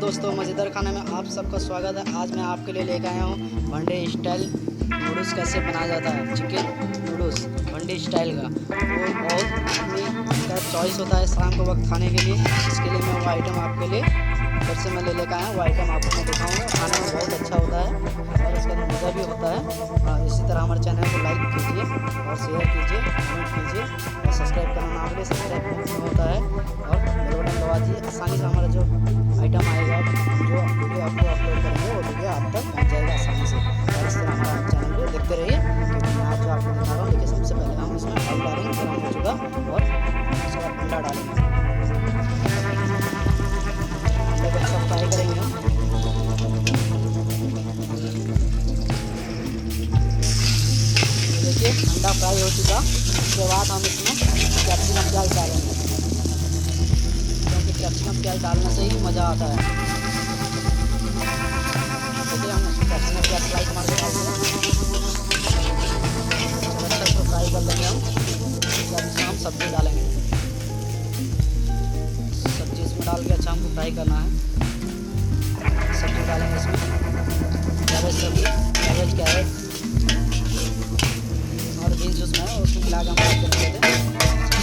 दोस्तों, मज़ेदार खाने में आप सबका स्वागत है। आज मैं आपके लिए लेकर आया हूँ वनडे स्टाइल नूडल्स। कैसे बनाया जाता है चिकन नूडल्स वनडे स्टाइल का। वो बहुत आदमी का चॉइस होता है शाम को वक्त खाने के लिए। इसके लिए मैं वो आइटम आपके लिए फिर से मैं लेकर आया हूँ। वो आइटम आपको मैं दिखाऊँगा। खाने में बहुत अच्छा होता है और इसका मज़ा भी होता है। इसी तरह हमारे चैनल को लाइक कीजिए और शेयर कीजिए, कमेंट कीजिए और सब्सक्राइब करना ना भूलिए। सब्सक्राइब होता है और बेल बटन दबा दीजिए। आसानी से हमारा जो आइटम आएगा, जो वीडियो आपको अपलोड करेंगे, वो वीडियो आप तक पहुँच जाएगा आसानी से। और इस तरह हमारा चैनल को देखते रहिए क्योंकि मैं आज जो आपको दिखा रहा हूँ। देखिए, सबसे पहले हम इसमें ऑयल डालेंगे, गर्म हो चुका, और उसके बाद अंडा डालेंगे। अंडे को अच्छा फ्राई करेंगे हम। देखिए, अंडा फ्राई हो चुका। उसके बाद हम इसमें कैप्सिकम प्याज डालेंगे क्योंकि कैप्सिकम प्याज डालने से ही मज़ा आता है। देखिए, हम कैप्सिकम प्याज स्लाइस मार के डालेंगे। अच्छा इसको फ्राई कर लेंगे हम। इसमें हम सब्ज़ी डालेंगे। सब्ज़ी इसमें डाल के अच्छा हमको फ्राई करना है। सब्ज़ी डालेंगे इसमें, कैबेज सब्ज़ी, कैरेट और बीन्स उसमें है, उसको मिला के हम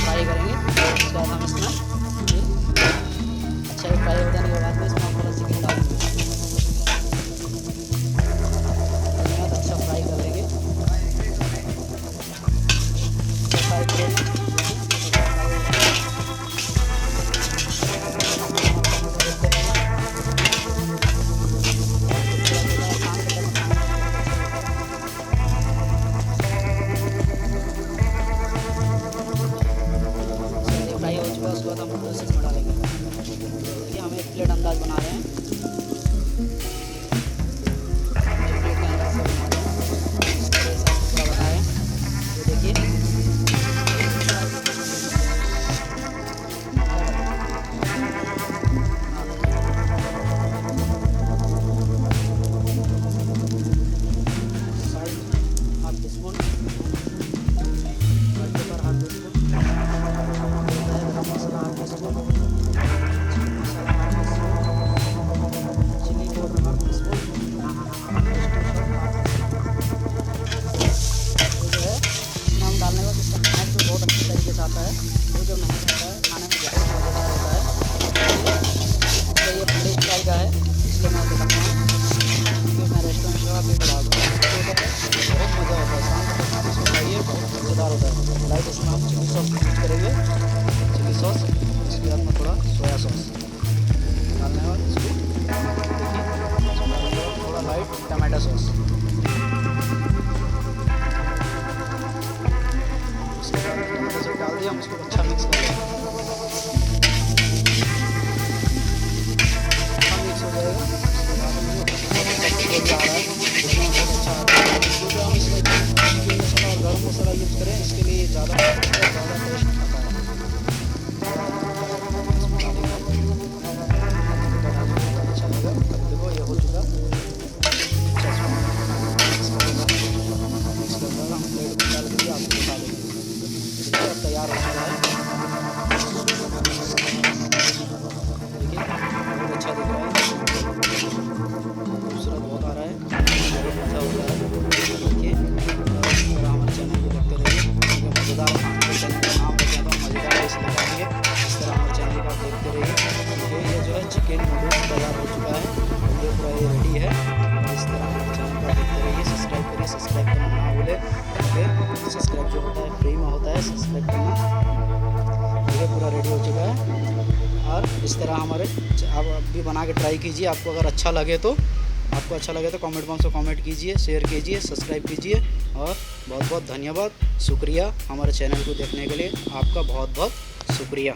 फ्राई करेंगे। उसके बाद हम इसमें अच्छा फ्राई हो जाने के बाद में इसमें हम थोड़ा चिकन डालेंगे। अच्छा फ्राई कर लेंगे। फ्राई करेंगे फ्राई हो चुका है। उसके बाद हम नूडल्स इसमें डालेंगे। देखिए, हम एक प्लेट अंदाज बना रहे हैं। एक प्लेट के अंदाज से बना रहे हैं। इसके साथ पूरा बनाए ये देखिए। Half teaspoon half teaspoon garam masala, half teaspoon masala, half teaspoon chili powder, half teaspoon जो है इसमें हम डालने का इसका महक तो बहुत अच्छी तरीके से आता है। वो जो महक आता है खाने में बहुत मज़ेदार होता है। तो ये वनडे स्टाइल का है, इसलिए मैं दिखाता हूँ क्योंकि मैं रेस्टोरेंट से भी बना दूँ। बहुत मज़ा होता है शाम को खाने इसको खाइए, बहुत मज़ेदार होता है। लाइक इसमें हम चिली सॉस यूज करेंगे, चिली सॉस। इसके बाद में थोड़ा सोया सॉस डालने के बाद इसको देखिए थोड़ा लाइट टमाटो सॉस। उसके बाद टमाटो सॉस डाल दिया, हम इसको अच्छा मिक्स कर लेंगे। अच्छा मिक्स हो जाएगा। उसके बाद हम जो आ रहा है इसमें बहुत अच्छा आता है। जो हम इसमें चिकन मसाला और गर्म मसाला यूज़ करें, इसके लिए ज़्यादा टेस्ट आता है। अच्छा लगा। देखो, ये हो चुका। मिक्स कर हम प्लेट में डाल के आपको दिखा देंगे। अब तैयार हो चुका है। देखिए, बहुत अच्छा दिख रहा है, खूबसूरत बहुत आ रहा है, बहुत अच्छा होता है। देखिए, हमारे चैनल को देखते रहिए। मज़ेदार खाने चैनल का नाम रखें तो मज़ेदार इसलिए करेंगे। इस तरह हमारे चैनल को देखते रहिए। ये जो है चिकन नूडल्स तैयार हो चुका है। ये पूरा ये रेडी है। और इस तरह हमारे चैनल को देखते रहिए। सब्सक्राइब करिए, सब्सक्राइब करना ना भूलें। ओके, सब्सक्राइब जो होता है फ्री में होता है, सब्सक्राइब करना। ये पूरा रेडी हो चुका है। और इस तरह हमारे आप भी बना के ट्राई कीजिए। आपको अगर अच्छा लगे तो कमेंट बॉक्स में कमेंट कीजिए, शेयर कीजिए, सब्सक्राइब कीजिए। और बहुत बहुत धन्यवाद, शुक्रिया हमारे चैनल को देखने के लिए। आपका बहुत बहुत शुक्रिया।